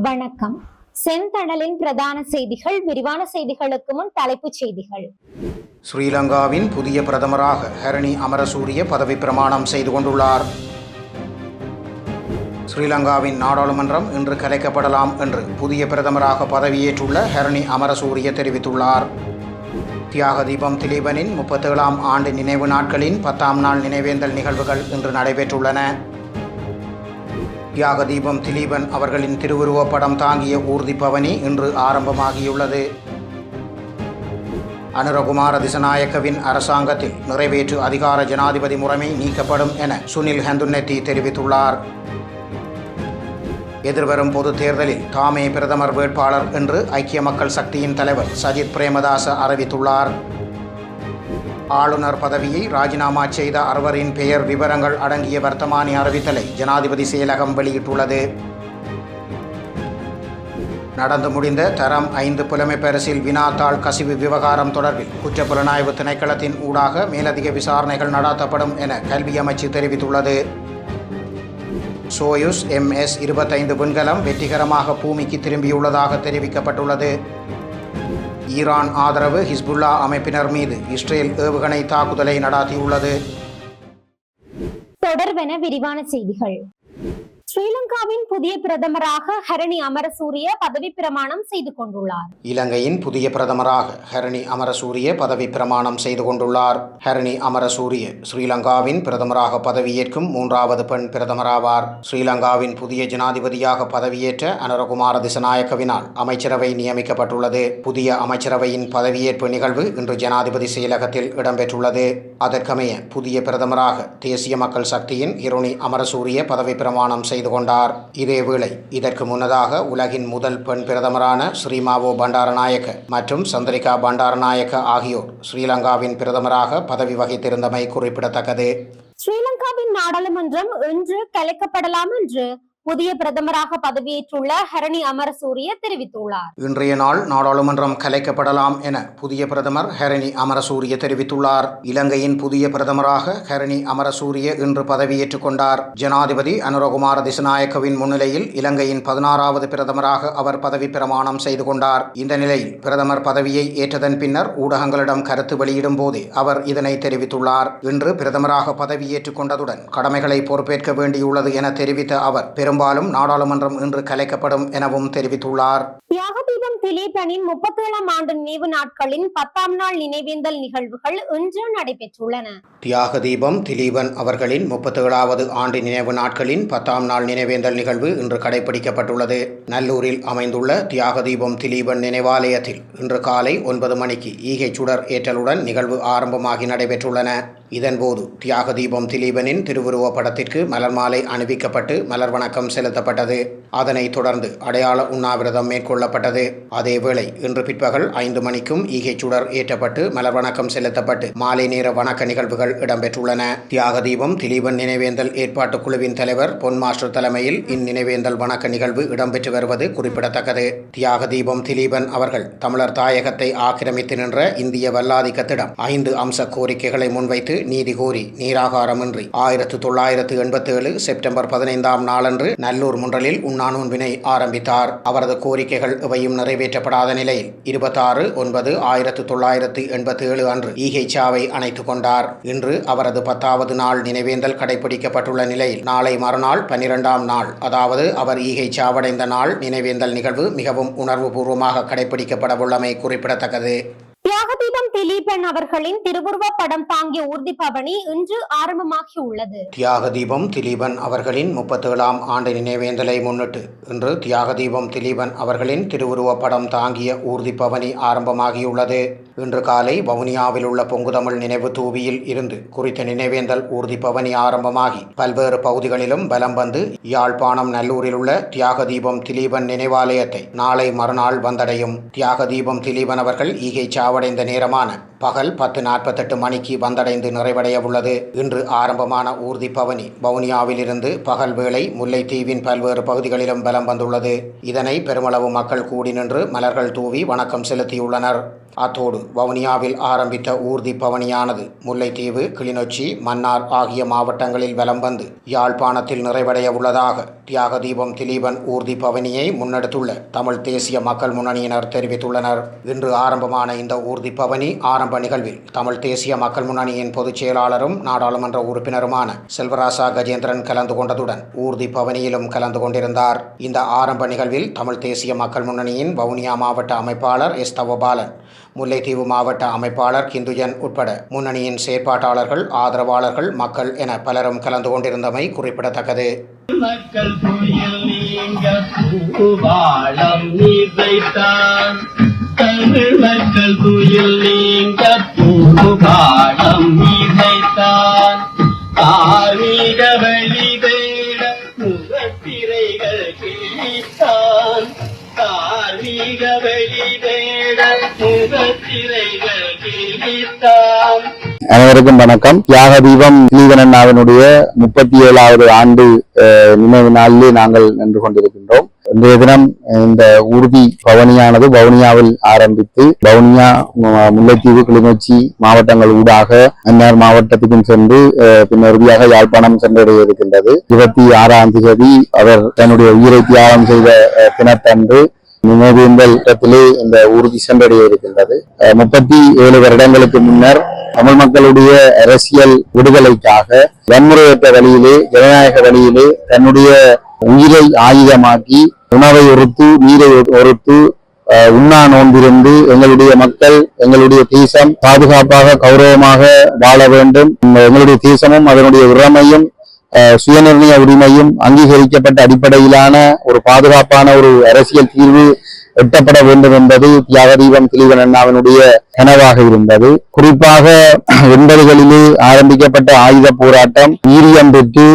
வணக்கம். செந்தணலின் பிரதான செய்திகள். விரிவான செய்திகளுக்கு முன் தலைப்புச் செய்திகள். ஸ்ரீலங்காவின் புதிய பிரதமராக ஹரணி அமரசூரிய பதவி பிரமாணம் செய்து கொண்டுள்ளார். ஸ்ரீலங்காவின் நாடாளுமன்றம் இன்று கலைக்கப்படலாம் என்று புதிய பிரதமராக பதவியேற்றுள்ள ஹரணி அமரசூரிய தெரிவித்துள்ளார். தியாக தீபம் திலீபனின் 37ஆம் ஆண்டு நினைவு நாட்களின் 10ஆம் நாள் நினைவேந்தல் நிகழ்வுகள் இன்று நடைபெற்றுள்ளன. தியாக தீபம் திலீபன் அவர்களின் திருவுருவப் படம் தாங்கிய ஊர்தி பவனி இன்று ஆரம்பமாகியுள்ளது. அனுரகுமார திசநாயக்கவின் அரசாங்கத்தில் நிறைவேற்று அதிகார ஜனாதிபதி முறைமை நீக்கப்படும் என சுனில் ஹந்துன்னெத்தி தெரிவித்துள்ளார். எதிர்வரும் பொது தேர்தலில் தாமே பிரதமர் வேட்பாளர் என்று ஐக்கிய மக்கள் சக்தியின் தலைவர் சஜித் பிரேமதாச அறிவித்துள்ளார். ஆளுநர் பதவியை ராஜினாமா செய்த அறுவரின் பெயர் விவரங்கள் அடங்கிய வர்த்தமானி அறிவித்தலை ஜனாதிபதி செயலகம் வெளியிட்டுள்ளது. நடந்து முடிந்த தரம் 5 புலமை பரிசில் வினாத்தாள் கசிவு விவகாரம் தொடர்பில் குற்றப்புலனாய்வு திணைக்களத்தின் ஊடாக மேலதிக விசாரணைகள் நடாத்தப்படும் என கல்வி அமைச்சு தெரிவித்துள்ளது. சோயுஸ் MS-25 விண்கலம் வெற்றிகரமாக பூமிக்கு திரும்பியுள்ளதாக தெரிவிக்கப்பட்டுள்ளது. ஈரான் ஆதரவு ஹிஸ்புல்லா அமைப்பினர் மீது இஸ்ரேல் ஏவுகணை தாக்குதலை நடாத்தியுள்ளது. தொடர்பென விரிவான செய்திகள். ஸ்ரீலங்காவின் புதிய பிரதமராக ஹரணி அமரசூரிய பதவி பிரமாணம் செய்து கொண்டுள்ளார். இலங்கையின் புதிய பிரதமராக ஹரணி அமரசூரிய பதவி பிரமாணம் செய்து கொண்டுள்ளார். ஹரணி அமரசூரிய ஸ்ரீலங்காவின் பிரதமராக பதவியேற்கும் 3வது பெண் பிரதமராவார். ஸ்ரீலங்காவின் புதிய ஜனாதிபதியாக பதவியேற்ற அனுரகுமார திசநாயக்கவினால் அமைச்சரவை நியமிக்கப்பட்டுள்ளது. புதிய அமைச்சரவையின் பதவியேற்பு நிகழ்வு இன்று ஜனாதிபதி செயலகத்தில் இடம்பெற்றுள்ளது. அதற்கமைய புதிய பிரதமராக தேசிய மக்கள் சக்தியின் ஹிருணி அமரசூரிய பதவி பிரமாணம் செய்து கொண்டார். இதேவேளை இதற்கு முன்னதாக உலகின் முதல் பெண் பிரதமரான ஸ்ரீமாவோ பண்டாரநாயக்க மற்றும் சந்திரிகா பண்டாரநாயக்க ஆகியோர் ஸ்ரீலங்காவின் பிரதமராக பதவி வகித்திருந்தமை குறிப்பிடத்தக்கது. ஸ்ரீலங்காவின் நாடாளுமன்றம் இன்று கலைக்கப்படலாம் என்று புதிய பிரதமராக பதவியேற்றுள்ள ஹரணி அமரசூரிய தெரிவித்துள்ளார். இன்றைய நாள் நாடாளுமன்றம் கலைக்கப்படலாம் என புதிய பிரதமர் ஹரணி அமரசூரிய தெரிவித்துள்ளார். இலங்கையின் புதிய பிரதமராக ஹரணி அமரசூரிய இன்று பதவியேற்றுக் கொண்டார். ஜனாதிபதி அனுரகுமார திசநாயக்கவின் முன்னிலையில் இலங்கையின் 16வது பிரதமராக அவர் பதவி பிரமாணம் செய்து கொண்டார். இந்த நிலையில் பிரதமர் பதவியை ஏற்றதன் பின்னர் ஊடகங்களிடம் கருத்து வெளியிடும் போதே அவர் இதனை தெரிவித்துள்ளார். இன்று பிரதமராக பதவியேற்றுக் கொண்டதுடன் கடமைகளை பொறுப்பேற்க வேண்டியுள்ளது என தெரிவித்த அவர் பெரும்பாலும் நாடாளுமன்றம் இன்று கலைக்கப்படும் எனவும் தெரிவித்துள்ளார். தியாக தீபம் திலீபனின் 37ஆம் ஆண்டு நினைவு நாட்களின் 10ஆம் நாள் நினைவேந்தல் நிகழ்வுகள் இன்று நடைபெற்றுள்ளன. தியாக தீபம் திலீபன் அவர்களின் 37வது ஆண்டு நினைவு நாட்களின் 10ஆம் நாள் நினைவேந்தல் நிகழ்வு இன்று கடைபிடிக்கப்பட்டுள்ளது. நல்லூரில் அமைந்துள்ள தியாக தீபம் திலீபன் நினைவாலயத்தில் இன்று காலை 9 மணிக்கு ஈகை சுடர் ஏற்றலுடன் நிகழ்வு ஆரம்பமாகி நடைபெற்றுள்ளன. இதன்போது தியாக தீபம் திலீபனின் திருவுருவ படத்திற்கு மலர் மாலை அணிவிக்கப்பட்டு மலர் வணக்கம் செலுத்தப்பட்டது. அதனைத் தொடர்ந்து அடையாள உண்ணாவிரதம் மேற்கொள்ளப்பட்டது. அதேவேளை இன்று பிற்பகல் 5 மணிக்கும் ஈகை சுடர் ஏற்றப்பட்டு மலர் வணக்கம் செலுத்தப்பட்டு மாலை நேர வணக்க நிகழ்வுகள் இடம்பெற்றுள்ளன. தியாக தீபம் திலீபன் நினைவேந்தல் ஏற்பாட்டு குழுவின் தலைவர் பொன் மாஸ்டர் தலைமையில் இந்நினைவேந்தல் வணக்க நிகழ்வு இடம்பெற்று வருவது குறிப்பிடத்தக்கது. தியாக தீபம் திலீபன் அவர்கள் தமிழர் தாயகத்தை ஆக்கிரமித்து நின்ற இந்திய வல்லாதிக்கத்திடம் 5 அம்ச கோரிக்கைகளை முன்வைத்து நீதி கோரி நீராகாரமின்றி 1987 செப்டம்பர் 15ஆம் நாளன்று நல்லூர் முன்றலில் உண்ணாநோன்பினை ஆரம்பித்தார். அவரது கோரிக்கைகள் எவையும் நிறைவேற்றப்படாத நிலையில் 26/9/1987 அன்று ஈகை சாவை அணைத்துக் கொண்டார். இன்று அவரது 10வது நாள் நினைவேந்தல் கடைபிடிக்கப்பட்டுள்ள நிலையில் நாளை மறுநாள் 12ஆம் நாள், அதாவது அவர் ஈகை சாவடைந்த நாள் நினைவேந்தல் நிகழ்வு மிகவும் உணர்வுபூர்வமாக கடைபிடிக்கப்படவுள்ளமை குறிப்பிடத்தக்கது. தியாக தீபம் திலீபன் அவர்களின் திருவுருவ படம் தாங்கிய ஊர்தி பவனி இன்று ஆரம்பமாகி உள்ளது. தியாக தீபம் திலீபன் அவர்களின் 37ஆம் ஆண்டு நினைவேந்தலை முன்னிட்டு இன்று தியாக தீபம் திலீபன் அவர்களின் திருவுருவ படம் தாங்கிய ஊர்தி பவனி ஆரம்பமாகியுள்ளது. இன்று காலை வவுனியாவில் உள்ள பொங்குதமிழ் நினைவு தூவியில் இருந்து குறித்த நினைவேந்தல் ஊர்தி பவனி ஆரம்பமாகி பல்வேறு பகுதிகளிலும் பலம் வந்து யாழ்ப்பாணம் நல்லூரில் உள்ள தியாக தீபம் திலீபன் நினைவாலயத்தை நாளை மறுநாள் வந்தடையும். தியாக தீபம் திலீபன் அவர்கள் ஈகை சாவடைந்த நேரமான பகல் 10:48 மணிக்கு வந்தடைந்து நிறைவடைய உள்ளது. இன்று ஆரம்பமான ஊர்தி பவனி வவுனியாவிலிருந்து பகல் வேளை முல்லைத்தீவின் பல்வேறு பகுதிகளிலும் பலம் வந்துள்ளது. இதனை பெருமளவு மக்கள் கூடி நின்று மலர்கள் தூவி வணக்கம் செலுத்தியுள்ளனர். அத்தோடு வவுனியாவில் ஆரம்பித்த ஊர்தி பவனியானது முல்லைத்தீவு, கிளிநொச்சி, மன்னார் ஆகிய மாவட்டங்களில் வலம் வந்து யாழ்ப்பாணத்தில் நிறைவடைய உள்ளதாக தியாக தீபம் திலீபன் ஊர்தி பவனியை முன்னெடுத்துள்ள தமிழ் தேசிய மக்கள் முன்னணியினர் தெரிவித்துள்ளனர். இன்று ஆரம்பமான இந்த ஊர்தி பவனி ஆரம்ப நிகழ்வில் தமிழ் தேசிய மக்கள் முன்னணியின் பொதுச் செயலாளரும் நாடாளுமன்ற உறுப்பினருமான செல்வராசா கஜேந்திரன் கலந்து கொண்டதுடன் ஊர்தி பவனியிலும் கலந்து கொண்டிருந்தார். இந்த ஆரம்ப நிகழ்வில் தமிழ் தேசிய மக்கள் முன்னணியின் வவுனியா மாவட்ட அமைப்பாளர் எஸ் தவபாலன், முல்லைத்தீவு மாவட்ட அமைப்பாளர் கிந்துஜன் உட்பட முன்னணியின் செயற்பாட்டாளர்கள், ஆதரவாளர்கள், மக்கள் என பலரும் கலந்து கொண்டிருந்தமை குறிப்பிடத்தக்கது. மக்கள் துயில் நீங்க பூவாளம் நீதைத்தான், தமிழ் மக்கள் துயில் நீங்க பூவாளம் நீதைத்தான், ஆரீக வழி தேட முகத்திரைகள் கிழித்தான், தாரீக வழி தேட முகத்திரைகள் கிழித்தான். அனைவருக்கும் வணக்கம். தியாக தீபம் திலீபன் அண்ணாவினுடைய 37வது ஆண்டு நினைவு நாளிலே நாங்கள் நின்று கொண்டிருக்கின்றோம். இன்றைய தினம் இந்த ஊர்தி பவனியானது வவுனியாவில் ஆரம்பித்து வவுனியா, முல்லைத்தீவு, கிளிநொச்சி மாவட்டங்கள் ஊடாக மன்னார் மாவட்டத்துக்கும் சென்று பின்னர் இறுதியாக யாழ்ப்பாணம் சென்றடைய இருக்கின்றது. 26ஆம் தேதி அவர் தன்னுடைய உயிரை தியாகம் செய்த தினத்தன்று நினைவேந்தல் இடத்திலே இந்த ஊர்தி சென்றடைய இருக்கின்றது. 37 வருடங்களுக்கு முன்னர் தமிழ் மக்களுடைய அரசியல் விடுதலைக்காக வன்முறையற்ற வழியிலே, ஜனநாயக வழியிலே தன்னுடைய உயிரை ஆயுதமாக்கி உணவை ஒருத்து, நீரை ஒருத்து, உண்ணா நோன்பிருந்து எங்களுடைய மக்கள், எங்களுடைய தேசம் பாதுகாப்பாக கௌரவமாக வாழ வேண்டும், எங்களுடைய தேசமும் அதனுடைய உரிமையும் சுயநிர்ணய உரிமையும் அங்கீகரிக்கப்பட்ட அடிப்படையிலான ஒரு பாதுகாப்பான ஒரு அரசியல் தீர்வு எட்டப்பட வேண்டும் என்பது தியாக தீபம் திலீபன் அண்ணாவினுடைய கனவாக இருந்தது. குறிப்பாக 80களிலே ஆரம்பிக்கப்பட்ட ஆயுத போராட்டம் வீரியம் பெற்று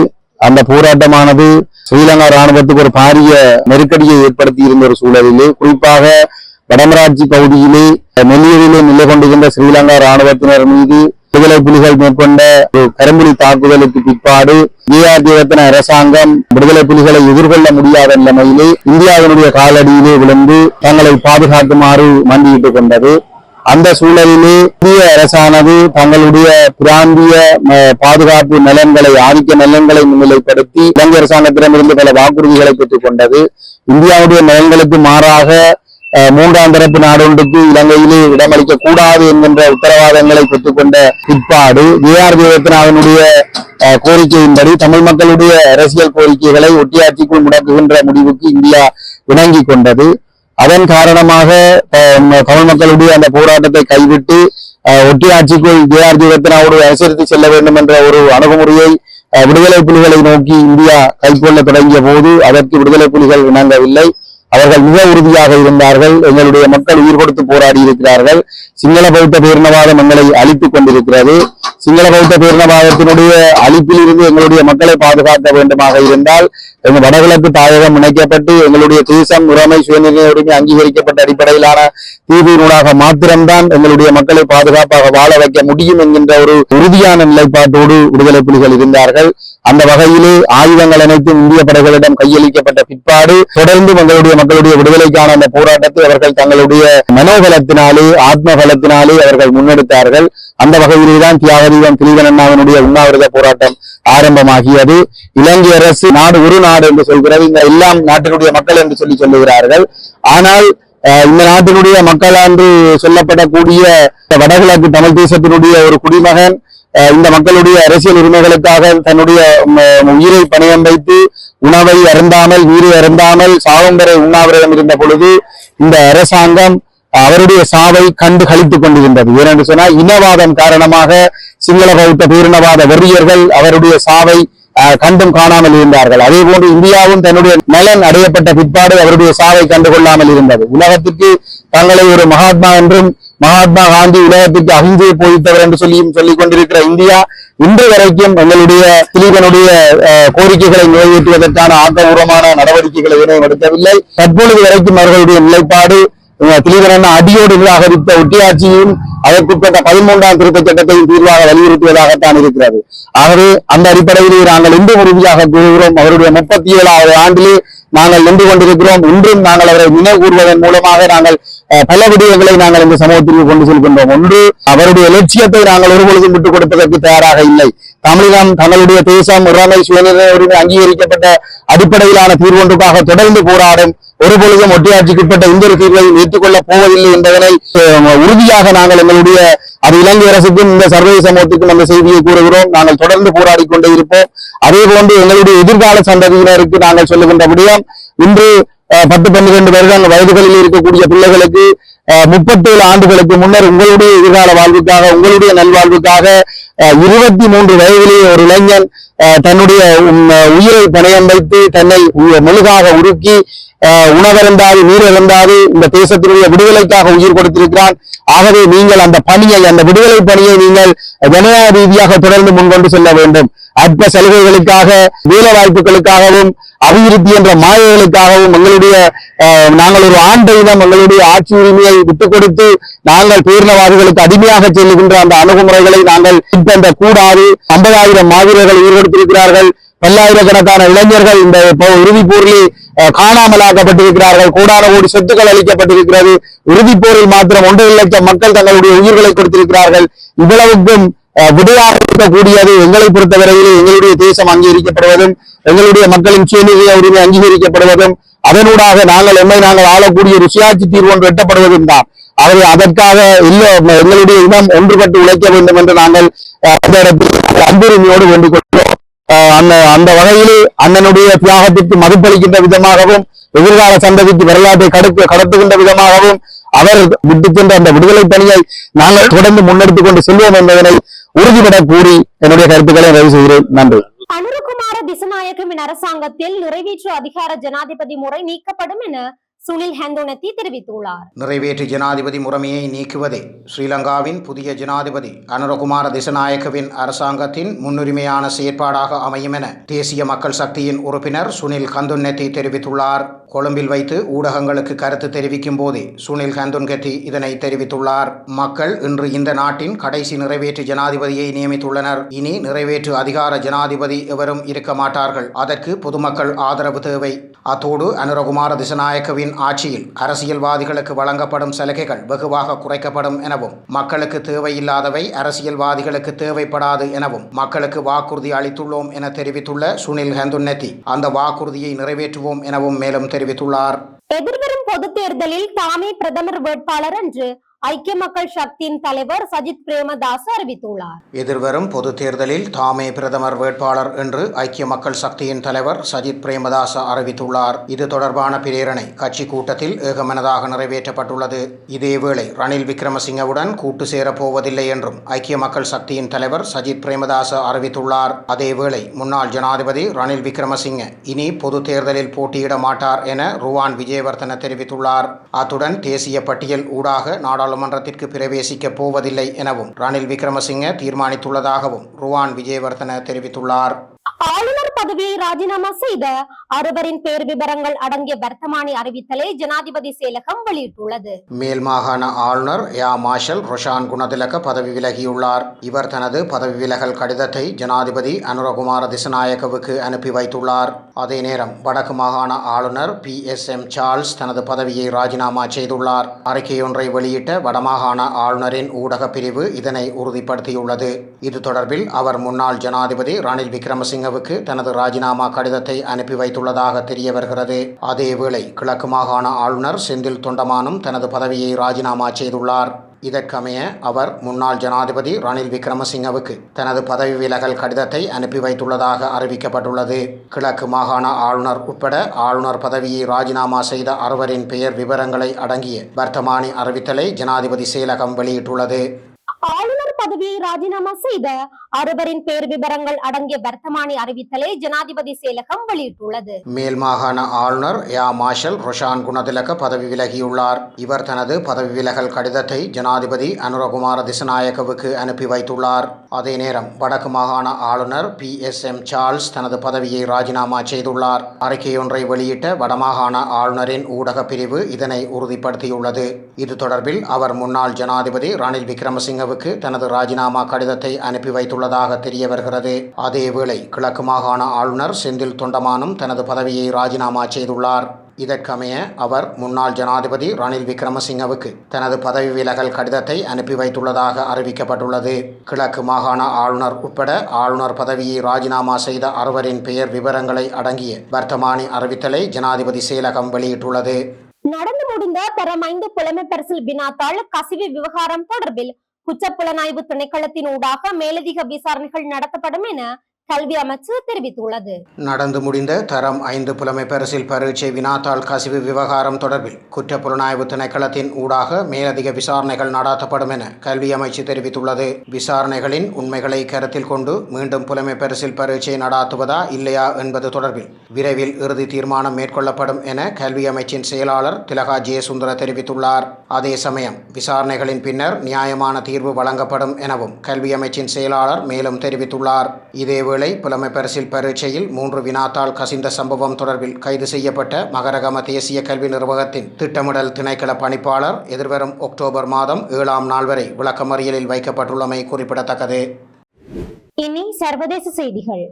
அந்த போராட்டமானது ஸ்ரீலங்கா இராணுவத்துக்கு ஒரு பாரிய நெருக்கடியை ஏற்படுத்தி இருந்த ஒரு சூழலிலே, குறிப்பாக வடமராட்சி பகுதியிலே மெல்லியரிலே நிலை கொண்டிருந்த ஸ்ரீலங்கா இராணுவத்தினர் மீது விடுதலை புலிகள் மேற்கொண்ட கரும்புலி தாக்குதலுக்கு பிற்பாடு ஜேஆர்ஜேவத்தின அரசாங்கம் விடுதலை புலிகளை எதிர்கொள்ள முடியாத நிலைமையிலே இந்தியாவினுடைய காலடியிலே விழுந்து தங்களை பாதுகாக்குமாறு மண்டியிட்டுக் கொண்டது. அந்த சூழலிலே இந்திய அரசானது தங்களுடைய பிராந்திய பாதுகாப்பு நலன்களை, ஆதிக்க நலன்களை முன்னிலைப்படுத்தி இலங்கை அரசாங்கத்திடமிருந்து பல வாக்குறுதிகளை பெற்றுக் கொண்டது. இந்தியாவுடைய நலன்களுக்கு மாறாக 3ஆம் தரப்பு நாடொன்றுக்கு இலங்கையிலே இடமளிக்க கூடாது என்கின்ற உத்தரவாதங்களை பெற்றுக்கொண்ட பிற்பாடு ஜேஆர்ஜேவத்தினாவினுடைய கோரிக்கையின்படி தமிழ் மக்களுடைய அரசியல் கோரிக்கைகளை ஒட்டியாட்சிக்குள் முடக்குகின்ற முடிவுக்கு இந்தியா இணங்கிக் கொண்டது. அதன் காரணமாக தமிழ் மக்களுடைய அந்த போராட்டத்தை கைவிட்டு ஒட்டியாட்சிக்குள் ஜேஆர்ஜேவத்தினாவோடு அனுசரித்து செல்ல வேண்டும் என்ற ஒரு அணுகுமுறையை விடுதலை புலிகளை நோக்கி இந்தியா கைக்கொள்ள தொடங்கிய போது அதற்கு விடுதலை புலிகள் இணங்கவில்லை. அவர்கள் மிக உறுதியாக இருந்தார்கள். எங்களுடைய மக்கள் உயிர் கொடுத்து போராடி இருக்கிறார்கள். சிங்கள பௌத்த பேரினவாதம் எங்களை அழித்துக் கொண்டிருக்கிறது. சிங்கள பௌத்த பேரினவாதத்தினுடைய அழிப்பில் இருந்து எங்களுடைய மக்களை பாதுகாக்க வேண்டுமாக இருந்தால் எங்கள் வடகிழக்கு தாயகம் இணைக்கப்பட்டு எங்களுடைய தேசம், உரிமை, சுயநிர்ணய உரிமை அங்கீகரிக்கப்பட்ட அடிப்படையிலான தீர்வினூடாக மாத்திரம்தான் எங்களுடைய மக்களை பாதுகாப்பாக வாழ வைக்க முடியும் என்கின்ற ஒரு உறுதியான நிலைப்பாட்டோடு விடுதலை புலிகள் இருந்தார்கள். அந்த வகையிலே ஆயுதங்கள் அனைத்தும் இந்திய படைகளிடம் கையளிக்கப்பட்ட பிற்பாடு தொடர்ந்து மக்களுடைய விடுதலைக்கான அந்த போராட்டத்தை அவர்கள் தங்களுடைய மனோபலத்தினாலே, ஆத்மபலத்தினாலே அவர்கள் முன்னெடுத்தார்கள். அந்த வகையிலேதான் தியாக தீபம் திலீபன் அண்ணாவினுடைய உண்ணாவிரத போராட்டம் ஆரம்பமாகியது. இலங்கை அரசு நாடு ஒரு நாடு என்று சொல்கிறது, இந்த எல்லாம் நாட்டினுடைய மக்கள் என்று சொல்லுகிறார்கள். ஆனால் இந்த நாட்டினுடைய மக்கள் என்று சொல்லப்படக்கூடிய வடகிழக்கு தமிழ் தேசத்தினுடைய ஒரு குடிமகன் இந்த மக்களுடைய அரசியல் உரிமைகளுக்காக தன்னுடைய உயிரை பணயம் வைத்து உணவை அருந்தாமல், நீரை அருந்தாமல் சாகும் வரை உண்ணாவிரதம் இருந்த பொழுது இந்த அரசாங்கம் அவருடைய சாவை கண்டு கழித்துக் கொண்டிருந்தது. ஏனென்று சொன்னால் இனவாதம் காரணமாக சிங்கள பௌத்த பேரினவாத வெறியர்கள் அவருடைய சாவை கண்டும் காணாமல் இருந்தார்கள். அதே போன்று இந்தியாவும் தன்னுடைய நலன் அடையப்பட்ட பிற்பாடு அவருடைய சாவை கண்டு கொள்ளாமல் இருந்தது. உலகத்திற்கு தங்களை ஒரு மகாத்மா என்றும், மகாத்மா காந்தி உலகத்திற்கு அகிம்சையை போதித்தவர் என்று சொல்லிக் கொண்டிருக்கிற இந்தியா இன்று வரைக்கும் எங்களுடைய திலீபனுடைய கோரிக்கைகளை நிறைவேற்றுவதற்கான ஆக்கப்பூர்வமான நடவடிக்கைகளை எதுவும் எடுக்கவில்லை. தற்பொழுது வரைக்கும் அவர்களுடைய நிலைப்பாடு திலீபன் அடியோடு நிராகரித்த ஒட்டியாட்சியும் அதற்குட்பட்ட 13ஆம் திருத்தச் சட்டத்தையும் தீர்வாக வலியுறுத்துவதாகத்தான் இருக்கிறது. ஆகவே அந்த அடிப்படையிலே நாங்கள் இன்றும் உறுதியாக கூறுகிறோம், அவருடைய 37வது ஆண்டிலே நாங்கள் நின்று கொண்டிருக்கிறோம். இன்றும் நாங்கள் அவரை நினைவு கூறுவதன் மூலமாக நாங்கள் பல விடயங்களை நாங்கள் இந்த சமூகத்திற்கு கொண்டு செல்கின்றோம். ஒன்று, அவருடைய லட்சியத்தை நாங்கள் ஒருபொழுதும் விட்டுக் கொடுப்பதற்கு தயாராக இல்லை. தமிழகம் தங்களுடைய தேசம் உரிமை சுயநிர்ணய உரிமை அங்கீகரிக்கப்பட்ட அடிப்படையிலான தீர்வொன்றுக்காக தொடர்ந்து போராடும். ஒருபொழுதும் ஒட்டியாட்சிக்குட்பட்ட இந்த ஒரு தீர்வை ஏற்றுக்கொள்ளப் போவதில்லை என்பதனை உறுதியாக நாங்கள் எங்களுடைய அது இலங்கை அரசுக்கும் இந்த சர்வதேச சமூகத்துக்கும் அந்த செய்தியை கூறுகிறோம். நாங்கள் தொடர்ந்து போராடி கொண்டே இருப்போம். அதே போன்று எங்களுடைய எதிர்கால சந்ததியினருக்கு நாங்கள் சொல்லுகின்ற விடயம், இன்று 10-12 வயதுகளில் இருக்கக்கூடிய பிள்ளைகளுக்கு 37 ஆண்டுகளுக்கு முன்னர் உங்களுடைய எதிர்கால வாழ்வுக்காக, உங்களுடைய நல்வாழ்வுக்காக 23 வயதிலேயே ஒரு இளைஞன் தன்னுடைய உயிரை பணயம் வைத்து தன்னை மெழுகாக உருக்கி உணவருந்தாது நீரிழந்தாது இந்த தேசத்தினுடைய விடுதலைக்காக உயிர் கொடுத்திருக்கிறான். ஆகவே நீங்கள் அந்த பணியை, அந்த விடுதலை பணியை நீங்கள் ஜனநாயக ரீதியாக தொடர்ந்து முன்கொண்டு செல்ல வேண்டும். அற்ப சலுகைகளுக்காக, வேலை வாய்ப்புகளுக்காகவும், அபிவிருத்தி என்ற மாயைகளுக்காகவும் நாங்கள் ஒரு ஆண்ட இனம் எங்களுடைய ஆட்சி உரிமையை விட்டுக் கொடுத்து நாங்கள் பேரினவாதிகளுக்கு அடிமையாக செல்லுகின்ற அந்த அணுகுமுறைகளை நாங்கள் பின்பற்ற கூடாது. 50,000 மாவீரர்கள் உயிர் கொடுத்திருக்கிறார்கள். பல்லாயிரக்கணக்கான இளைஞர்கள் இந்த இறுதிப் போரில் காணாமலாக்கப்பட்டிருக்கிறார்கள். கோடான கோடி சொத்துக்கள் அளிக்கப்பட்டிருக்கிறது. இறுதிப் போரில் மாத்திரம் 1.5 லட்சம் மக்கள் தங்களுடைய உயிர்களை கொடுத்திருக்கிறார்கள். இவ்வளவுக்கும் விடையாக இருக்கக்கூடியது எங்களை பொறுத்தவரையிலே எங்களுடைய தேசம் அங்கீகரிக்கப்படுவதும், எங்களுடைய மக்களின் சுயநிர்ணய உரிமை அங்கீகரிக்கப்படுவதும், அதனூடாக நாங்கள் ஆளக்கூடிய ஒரு சுயாட்சி தீர்வு ஒன்று எட்டப்படுவதும் தான். ஆகவே அதற்காக எங்களுடைய இனம் ஒன்றுபட்டு உழைக்க வேண்டும் என்று நாங்கள் அந்த இடத்தில் அன்புரிமையோடு வேண்டிக் கொள்கிறோம். அந்த வகையில் அண்ணனுடைய தியாகத்திற்கு மதிப்பளிக்கின்ற விதமாகவும், எதிர்கால சந்ததிக்கு வரலாற்றை கடத்துகின்ற விதமாகவும் அவர் விட்டுச் சென்ற அந்த விடுதலை பணியை நாங்கள் தொடர்ந்து முன்னெடுத்துக் கொண்டு செல்வோம் என்பதனை உறுதிபட கூறி என்னுடைய கருத்துக்களை நிறைவு செய்கிறேன். நன்றி. அனுரகுமார திசநாயக்கவின் அரசாங்கத்தில் நிறைவேற்று அதிகார ஜனாதிபதி முறை நீக்கப்படும் என சுனில் ஹந்துனத்தி தெரிவித்துள்ளார். நிறைவேற்று ஜனாதிபதி முறைமையை நீக்குவதே ஸ்ரீலங்காவின் புதிய ஜனாதிபதி அனுரகுமார திசநாயக்கவின் அரசாங்கத்தின் முன்னுரிமையான செயற்பாடாக அமையும் என தேசிய மக்கள் சக்தியின் உறுப்பினர் சுனில் ஹந்துனத்தி தெரிவித்துள்ளார். கொழும்பில் வைத்து ஊடகங்களுக்கு கருத்து தெரிவிக்கும் போதே சுனில் ஹந்துனத்தி இதனை தெரிவித்துள்ளார். மக்கள் இன்று இந்த நாட்டின் கடைசி நிறைவேற்று ஜனாதிபதியை நியமித்துள்ளனர். இனி நிறைவேற்று அதிகார ஜனாதிபதி எவரும் இருக்க மாட்டார்கள். அதற்கு பொதுமக்கள் ஆதரவு தேவை. அத்தோடு அனுரகுமார திசநாயக்கவின் ஆட்சியில் அரசியல்வாதிகளுக்கு வழங்கப்படும் சலுகைகள் வெகுவாக குறைக்கப்படும் எனவும், மக்களுக்கு தேவையில்லாதவை அரசியல்வாதிகளுக்கு தேவைப்படாது எனவும் மக்களுக்கு வாக்குறுதி அளித்துள்ளோம் என தெரிவித்துள்ள சுனில் ஹந்துனத்தி அந்த வாக்குறுதியை நிறைவேற்றுவோம் எனவும் மேலும் தெரிவித்துள்ளார். எதிர்வரும் பொதுத் தேர்தலில் தாமே பிரதமர் வேட்பாளர் என்று ஐக்கிய மக்கள் சக்தியின் தலைவர் சஜித் பிரேமதாச அறிவித்துள்ளார். எதிர்வரும் பொது தேர்தலில் தாமே பிரதமர் வேட்பாளர் என்று ஐக்கிய மக்கள் சக்தியின் தலைவர் சஜித் பிரேமதாச அறிவித்துள்ளார். இது தொடர்பான பிரேரணை கட்சி கூட்டத்தில் ஏகமனதாக நிறைவேற்றப்பட்டுள்ளது. இதேவேளை ரணில் விக்ரமசிங்கவுடன் கூட்டு சேரப்போவதில்லை என்றும் ஐக்கிய மக்கள் சக்தியின் தலைவர் சஜித் பிரேமதாச அறிவித்துள்ளார். அதேவேளை முன்னாள் ஜனாதிபதி ரணில் விக்ரமசிங்க இனி பொது தேர்தலில் போட்டியிட மாட்டார் என ருவான் விஜயவர்தன தெரிவித்துள்ளார். அத்துடன் தேசிய பட்டியல் ஊடாக நாடாளுமன்றத்திற்கு பிரவேசிக்க போவதில்லை எனவும் ரணில் விக்ரமசிங்க தீர்மானித்துள்ளதாகவும் ருவான் விஜயவர்தன தெரிவித்துள்ளார். ஆளுநர் பதவியை ராஜினாமா செய்த 6 பேர் விவரங்கள் அடங்கிய வர்த்தமானி அறிவித்தலை ஜனாதிபதி செயலகம் வெளியிட்டுள்ளது. மேல் மாகாண ஆளுநர் யா மார்ஷல் ரொஷான் குணதிலக பதவி விலகியுள்ளார். இவர் தனது பதவி விலகல் கடிதத்தை ஜனாதிபதி அனுரகுமார திசநாயக்கவுக்கு அனுப்பி வைத்துள்ளார். அதே நேரம் வடக்கு மாகாண ஆளுநர் PSM சார்ல்ஸ் தனது பதவியை ராஜினாமா செய்துள்ளார். அறிக்கையொன்றை வெளியிட்ட வடமாகாண ஆளுநரின் ஊடக பிரிவு இதனை உறுதிப்படுத்தியுள்ளது. இது தொடர்பில் அவர் முன்னாள் ஜனாதிபதி ரணில் விக்ரமசிங்க தனது ராஜினாமா கடிதத்தை அனுப்பி வைத்துள்ளதாக தெரிய வருகிறது. அதேவேளை கிழக்கு மாகாண ஆளுநர் செந்தில் தொண்டமானும் தனது பதவியை ராஜினாமா செய்துள்ளார். இதற்கமைய அவர் முன்னாள் ஜனாதிபதி ரணில் விக்ரமசிங்கவுக்கு தனது பதவி விலகல் கடிதத்தை அனுப்பி வைத்துள்ளதாக அறிவிக்கப்பட்டுள்ளது. கிழக்கு மாகாண ஆளுநர் உட்பட ஆளுநர் பதவியை ராஜினாமா செய்த 6 பெயர் விவரங்களை அடங்கிய வர்த்தமானி அறிவித்தலை ஜனாதிபதி செயலகம் வெளியிட்டுள்ளது. ஆளுநர் பதவியை ராஜினாமா செய்த 6 பேர் விவரங்கள் அடங்கிய வர்த்தமானி அறிவித்தலை ஜனாதிபதி செயலகம் வெளியிட்டுள்ளது. மேல் மாகாண ஆளுநர் யா மார்ஷல் ரொஷான் குணதிலக பதவி விலகியுள்ளார். இவர் தனது பதவி விலகல் கடிதத்தை ஜனாதிபதி அனுரகுமார திசநாயக்கவுக்கு அனுப்பி வைத்துள்ளார். அதே நேரம் வடக்கு மாகாண ஆளுநர் PSM சார்ல்ஸ் தனது பதவியை ராஜினாமா செய்துள்ளார். அறிக்கையொன்றை வெளியிட்ட வடமாகாண ஆளுநரின் ஊடக பிரிவு இதனை உறுதிப்படுத்தியுள்ளது. இது தொடர்பில் அவர் முன்னாள் ஜனாதிபதி ரணில் விக்ரமசிங்கவுக்கு தனது ராஜினாமா கடிதத்தை அனுப்பி வைத்துள்ளதாக தெரிய வருகிறது. அதேவேளை கிழக்கு மாகாண ஆளுநர் செந்தில் தொண்டமானும் தனது பதவியை ராஜினாமா செய்துள்ளார். இதற்கமைய அவர் முன்னாள் ஜனாதிபதி ரணில் விக்ரமசிங்கவுக்கு தனது பதவி விலகல் கடிதத்தை அனுப்பி வைத்துள்ளதாக அறிவிக்கப்பட்டுள்ளது. கிழக்கு மாகாண ஆளுநர் உட்பட ஆளுநர் பதவியை ராஜினாமா செய்த 6 பெயர் விவரங்களை அடங்கிய வர்த்தமானி அறிவித்தலை ஜனாதிபதி செயலகம் வெளியிட்டுள்ளது. நடந்து முடிந்த தரம் 5 புலமை பரிசில் வினாத்தாள் கசிவு விவகாரம் தொடர்பில் குற்றப்புலனாய்வு திணைக்களத்தின் ஊடாக மேலதிக விசாரணைகள் நடத்தப்படும் என கல்வி அமைச்சு தெரிவித்துள்ளது. நடந்து முடிந்த தரம் 5 புலமை பரிசில் பரீட்சை வினாத்தாள் கசிவு விவகாரம் தொடர்பில் குற்றப்புலனாய்வு திணைக்களத்தின் ஊடாக மேலதிக விசாரணைகள் நடத்தப்படும் என கல்வி அமைச்சு தெரிவித்துள்ளது. விசாரணைகளின் உண்மைகளை கருத்தில் கொண்டு மீண்டும் புலமை பரிசில் பரீட்சை நடாத்துவதா இல்லையா என்பது தொடர்பில் விரைவில் இறுதி தீர்மானம் மேற்கொள்ளப்படும் என கல்வி அமைச்சின் செயலாளர் திலகா ஜெயசுந்தர தெரிவித்துள்ளார். அதே சமயம் விசாரணைகளின் பின்னர் நியாயமான தீர்வு வழங்கப்படும் எனவும் கல்வி அமைச்சின் செயலாளர் மேலும் தெரிவித்துள்ளார். இதேவேளை புலமை பரிசில் பரீட்சையில் 3 வினாத்தாள் கசிந்த சம்பவம் தொடர்பில் கைது செய்யப்பட்ட மகரகம தேசிய கல்வி நிர்வாகத்தின் திட்டமிடல் திணைக்கள பணிப்பாளர் எதிர்வரும் அக்டோபர் மாதம் 7ஆம் நாள் வரை விளக்கமறியலில் வைக்கப்பட்டுள்ளமை குறிப்பிடத்தக்கது. இனி சர்வதேச செய்திகள்.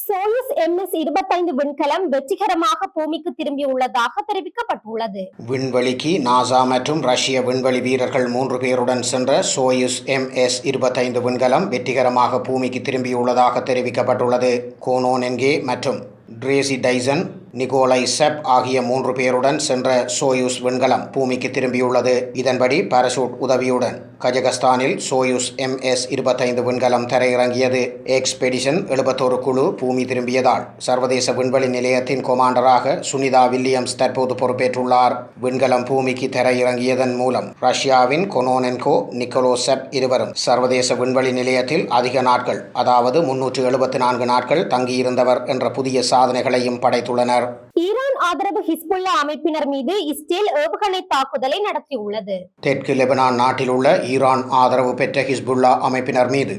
சோயுஸ் MS-25 விண்கலம் வெற்றிகரமாக பூமிக்கு திரும்பியுள்ளதாக தெரிவிக்கப்பட்டுள்ளது. விண்வெளிக்கு நாசா மற்றும் ரஷ்ய விண்வெளி வீரர்கள் 3 பேருடன் சென்ற சோயுஸ் MS-25 விண்கலம் வெற்றிகரமாக பூமிக்கு திரும்பியுள்ளதாக தெரிவிக்கப்பட்டுள்ளது. கோனோனென்கே மற்றும் ட்ரேசி டைசன், நிகோலை செப் ஆகிய 3 பேருடன் சென்ற சோயுஸ் விண்கலம் பூமிக்கு திரும்பியுள்ளது. இதன்படி பாராசூட் உதவியுடன் கஜகஸ்தானில் சோயுஸ் MS-25 விண்கலம் தரையிறங்கியது. எக்ஸ்பெடிஷன் 71 குழு பூமி திரும்பியதால் சர்வதேச விண்வெளி நிலையத்தின் கொமாண்டராக சுனிதா வில்லியம்ஸ் தற்போது பொறுப்பேற்றுள்ளார். விண்கலம் பூமிக்கு தரையிறங்கியதன் மூலம் ரஷ்யாவின் கொனோனென்கோ, நிக்கோலோ செப் இருவரும் சர்வதேச விண்வெளி நிலையத்தில் அதிக நாட்கள், அதாவது 374 நாட்கள் தங்கியிருந்தவர் என்ற புதிய சாதனைகளையும் படைத்துள்ளனர். ஈரான் ஆதரவு ஹிஸ்புல்லா அமைப்பினர் மீது இஸ்ரேல் ஏவுகணை தாக்குதலை நடத்தியுள்ளது. தெற்கு லெபனான் நாட்டில் உள்ள ஈரான் ஆதரவு பெற்ற ஹிஸ்புல்லா அமைப்பினர் மீது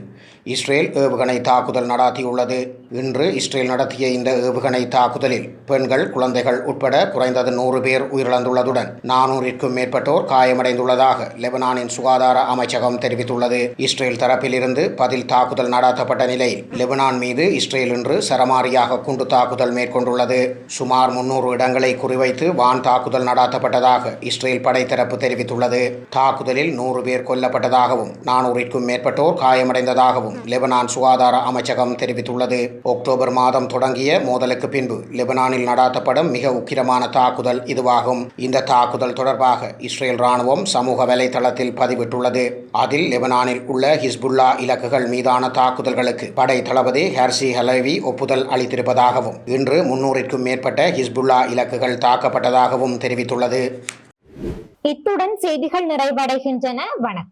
இஸ்ரேல் ஏவுகணை தாக்குதல் நடாத்தியுள்ளது. இன்று இஸ்ரேல் நடத்திய இந்த ஏவுகணை தாக்குதலில் பெண்கள், குழந்தைகள் உட்பட குறைந்தது 100 பேர் உயிரிழந்துள்ளதுடன் 400க்கும் மேற்பட்டோர் காயமடைந்துள்ளதாக லெபனானின் சுகாதார அமைச்சகம் தெரிவித்துள்ளது. இஸ்ரேல் தரப்பிலிருந்து பதில் தாக்குதல் நடாத்தப்பட்ட நிலையில் லெபனான் மீது இஸ்ரேல் இன்று சரமாரியாக குண்டு தாக்குதல் மேற்கொண்டுள்ளது. சுமார் 300 இடங்களை குறிவைத்து வான் தாக்குதல் நடாத்தப்பட்டதாக இஸ்ரேல் படைத்தரப்பு தெரிவித்துள்ளது. தாக்குதலில் 100 பேர் கொல்லப்பட்டதாகவும் 400க்கும் மேற்பட்டோர் காயமடைந்ததாகவும் லெபனான் சுகாதார அமைச்சகம் தெரிவித்துள்ளது. அக்டோபர் மாதம் தொடங்கிய மோதலுக்கு பின்பு லெபனானில் நடாத்தப்படும் மிக உக்கிரமான தாக்குதல் இதுவாகும். இந்த தாக்குதல் தொடர்பாக இஸ்ரேல் ராணுவம் சமூக வலைதளத்தில் பதிவிட்டுள்ளது. அதில் லெபனானில் உள்ள ஹிஸ்புல்லா இலக்குகள் மீதான தாக்குதல்களுக்கு படை தளபதி ஹெர்சி ஹலவி ஒப்புதல் அளித்திருப்பதாகவும் இன்று 300க்கும் மேற்பட்ட ஹிஸ்புல்லா இலக்குகள் தாக்கப்பட்டதாகவும் தெரிவித்துள்ளது. இத்துடன் செய்திகள் நிறைவடைகின்றன. வணக்கம்.